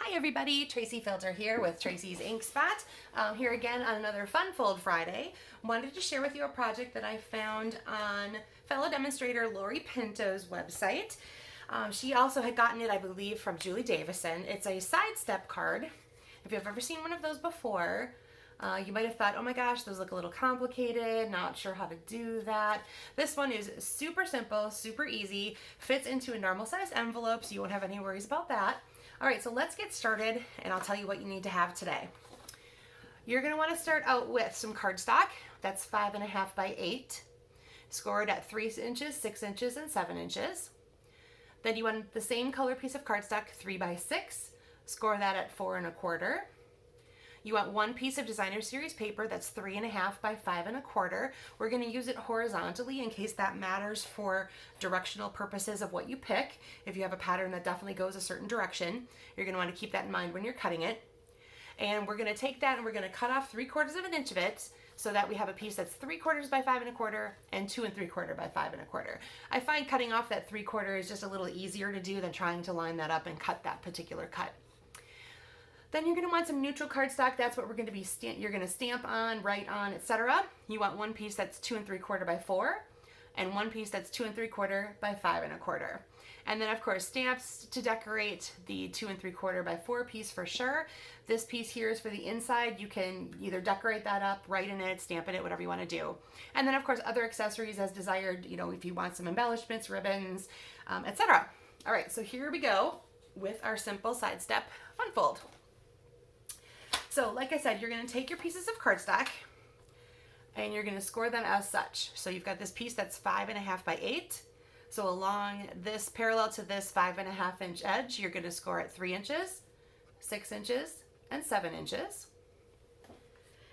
Hi everybody, Tracy Filter here with Tracy's Ink Spot. Here again on another Fun Fold Friday. Wanted to share with you a project that I found on fellow demonstrator Lori Pinto's website. She also had gotten it, I believe, from Julie Davison. It's a sidestep card. If you've ever seen one of those before, you might have thought, oh my gosh, those look a little complicated, not sure how to do that. This one is super simple, super easy, fits into a normal size envelope, so you won't have any worries about that. All right, so let's get started and I'll tell you what you need to have today. You're gonna wanna start out with some cardstock. That's 5.5 by 8, scored at 3 inches, 6 inches, and 7 inches. Then you want the same color piece of cardstock, 3 by 6, score that at 4 1/4. You want one piece of designer series paper that's 3.5 by 5 1/4. We're going to use it horizontally in case that matters for directional purposes of what you pick. If you have a pattern that definitely goes a certain direction, you're going to want to keep that in mind when you're cutting it. And we're going to take that and we're going to cut off 3/4 of an inch of it so that we have a piece that's 3/4 by 5 1/4 and 2 3/4 by 5 1/4. I find cutting off that 3/4 is just a little easier to do than trying to line that up and cut that particular cut. Then you're going to want some neutral cardstock. That's what we're going to be you're going to stamp on, write on, etc. You want one piece that's 2 3/4 by 4 and one piece that's 2 3/4 by 5 1/4. And then of course stamps to decorate the 2 3/4 by 4 piece for sure. This piece here is for the inside. You can either decorate that up, write in it, stamp in it, whatever you want to do. And then of course other accessories as desired, you know, if you want some embellishments, ribbons, etc. All right, so here we go with our simple side step fun fold. So like I said, you're going to take your pieces of cardstock and you're going to score them as such. So you've got this piece that's 5.5 by 8. So along this parallel to this 5.5 inch edge, you're going to score at 3 inches, 6 inches, and 7 inches.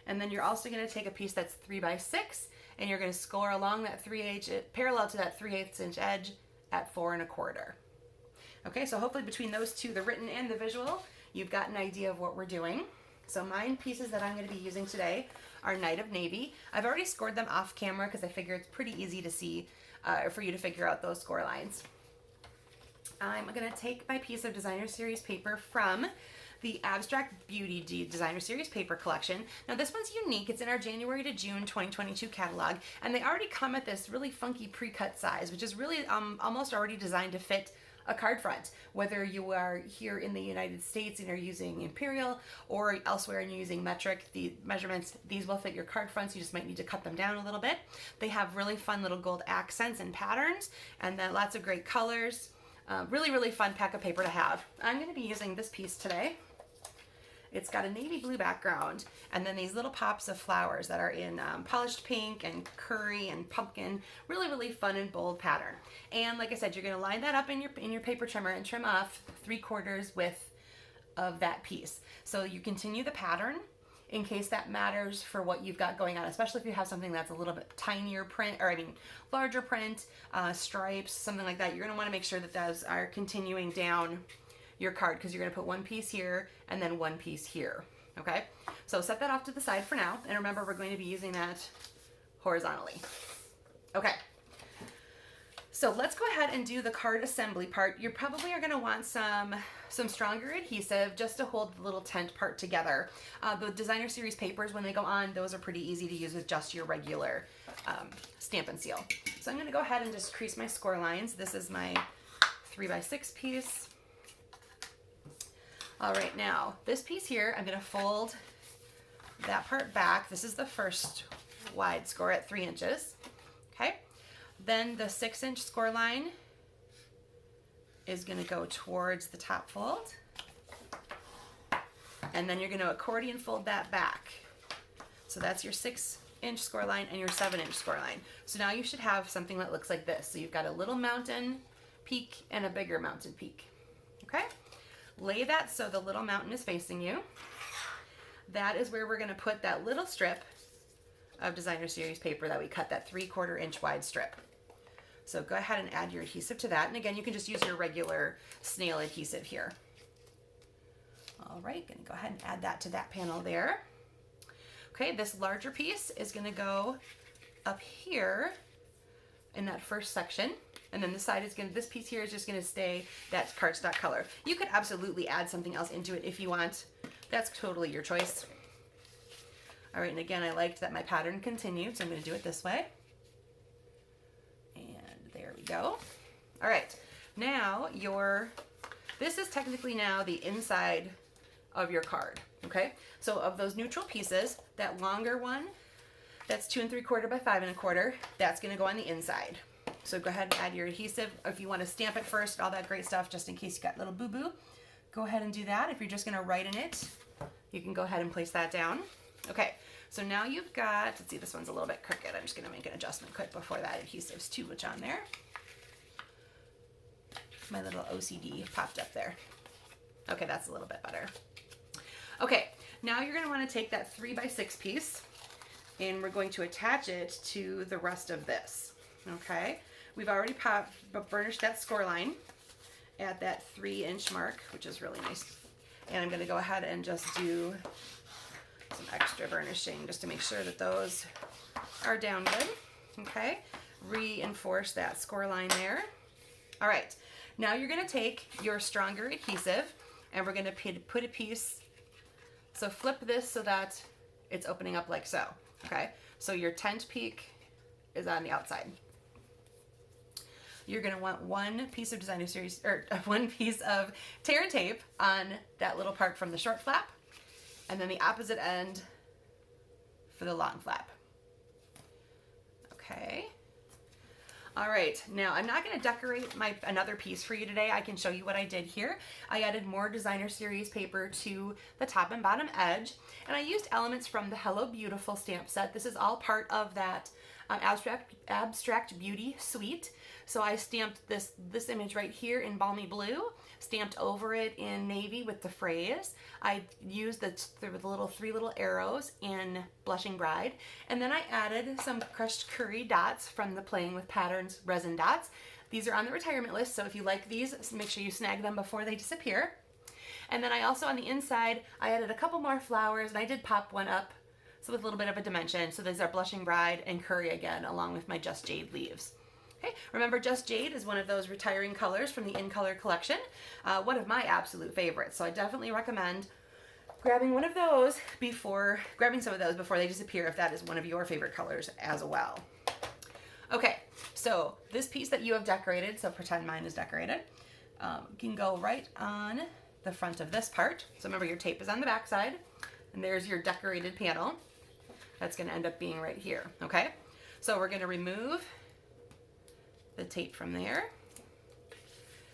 And then you're also going to take a piece that's 3 by 6 and you're going to score along that parallel to that 3/8 inch edge at 4 1/4. Okay, so hopefully between those two, the written and the visual, you've got an idea of what we're doing. So mine pieces that I'm going to be using today are Night of Navy. I've already scored them off camera because I figure it's pretty easy to see for you to figure out those score lines. I'm going to take my piece of designer series paper from the Abstract Beauty Designer Series paper collection. Now this one's unique. It's in our January to June 2022 catalog, and they already come at this really funky pre-cut size, which is really almost already designed to fit a card front. Whether you are here in the United States and you're using imperial or elsewhere and you're using metric, the measurements, these will fit your card fronts. You just might need to cut them down a little bit. They have really fun little gold accents and patterns, and then lots of great colors. Really fun pack of paper to have. I'm going to be using this piece today. It's got a navy blue background and then these little pops of flowers that are in polished pink and curry and pumpkin. Really fun and bold pattern. And like I said, you're going to line that up in your paper trimmer and trim off 3/4 width of that piece. So you continue the pattern in case that matters for what you've got going on, especially if you have something that's a little bit tinier print, or larger print, stripes, something like that. You're going to want to make sure that those are continuing down your card because you're going to put one piece here and then one piece here. Okay, so set that off to the side for now, and remember we're going to be using that horizontally. Okay, so let's go ahead and do the card assembly part. You probably are going to want some stronger adhesive just to hold the little tent part together. The designer series papers, when they go on, those are pretty easy to use with just your regular stamp and seal. So I'm going to go ahead and just crease my score lines. This is my 3 by 6 piece. All right, now this piece here, I'm going to fold that part back. This is the first wide score at 3 inches. Okay, then the 6 inch score line is going to go towards the top fold, and then you're going to accordion fold that back. So that's your 6 inch score line and your 7 inch score line. So now you should have something that looks like this. So you've got a little mountain peak and a bigger mountain peak. Okay. Lay that so the little mountain is facing you. That is where we're going to put that little strip of designer series paper that we cut, that 3/4 inch wide strip. So go ahead and add your adhesive to that. And again, you can just use your regular snail adhesive here. All right, going to go ahead and add that to that panel there. Okay, this larger piece is going to go up here in that first section. And then this piece here is just gonna stay that cardstock color. You could absolutely add something else into it if you want. That's totally your choice. All right, and again, I liked that my pattern continued, so I'm gonna do it this way. And there we go. All right, now this is technically now the inside of your card, okay? So of those neutral pieces, that longer one, that's 2 3/4 by 5 1/4, that's gonna go on the inside. So go ahead and add your adhesive. If you wanna stamp it first, all that great stuff, just in case you got little boo-boo, go ahead and do that. If you're just gonna write in it, you can go ahead and place that down. Okay, so now you've got, let's see, this one's a little bit crooked. I'm just gonna make an adjustment quick before that adhesive's too much on there. My little OCD popped up there. Okay, that's a little bit better. Okay, now you're gonna wanna take that 3 by 6 piece and we're going to attach it to the rest of this, okay? We've already burnished that score line at that 3-inch mark, which is really nice. And I'm gonna go ahead and just do some extra burnishing just to make sure that those are down good, okay? Reinforce that score line there. All right, now you're gonna take your stronger adhesive and we're gonna put a piece, so flip this so that it's opening up like so, okay? So your tent peak is on the outside. You're gonna want one piece of designer series, or one piece of tear and tape on that little part from the short flap, and then the opposite end for the long flap. Okay. All right, now I'm not gonna decorate another piece for you today. I can show you what I did here. I added more designer series paper to the top and bottom edge, and I used elements from the Hello Beautiful stamp set. This is all part of that Abstract Beauty suite. So I stamped this image right here in Balmy Blue, stamped over it in navy with the phrase. I used the three little arrows in Blushing Bride. And then I added some crushed curry dots from the Playing with Patterns resin dots. These are on the retirement list, so if you like these, make sure you snag them before they disappear. And then I also, on the inside, I added a couple more flowers, and I did pop one up, so with a little bit of a dimension. So these are Blushing Bride and Curry again, along with my Just Jade leaves. Okay, remember Just Jade is one of those retiring colors from the In Color collection, one of my absolute favorites. So I definitely recommend grabbing some of those before they disappear, if that is one of your favorite colors as well. Okay, so this piece that you have decorated, so pretend mine is decorated, can go right on the front of this part. So remember, your tape is on the back side, and there's your decorated panel. That's gonna end up being right here, okay? So we're gonna remove the tape from there.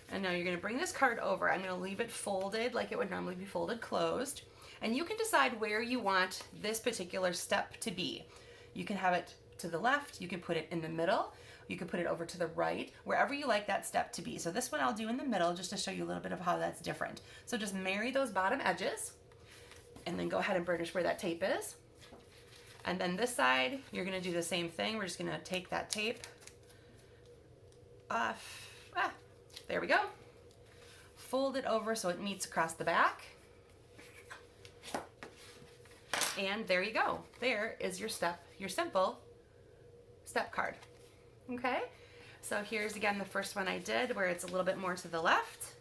And now you're gonna bring this card over. I'm gonna leave it folded like it would normally be folded closed. And you can decide where you want this particular step to be. You can have it to the left, you can put it in the middle, you can put it over to the right, wherever you like that step to be. So this one I'll do in the middle just to show you a little bit of how that's different. So just marry those bottom edges and then go ahead and burnish where that tape is. And then this side, you're gonna do the same thing. We're just gonna take that tape off. There we go. Fold it over so it meets across the back. And there you go. There is your simple step card. Okay? So here's again the first one I did where it's a little bit more to the left.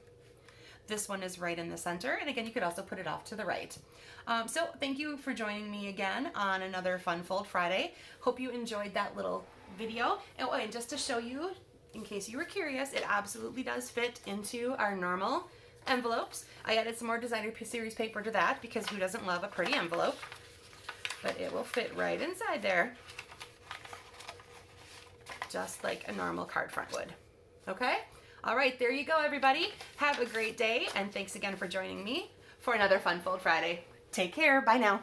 This one is right in the center. And again, you could also put it off to the right. So thank you for joining me again on another Fun Fold Friday. Hope you enjoyed that little video. And just to show you, in case you were curious, it absolutely does fit into our normal envelopes. I added some more designer series paper to that because who doesn't love a pretty envelope? But it will fit right inside there, just like a normal card front would. Okay? All right, there you go, everybody. Have a great day, and thanks again for joining me for another Fun Fold Friday. Take care. Bye now.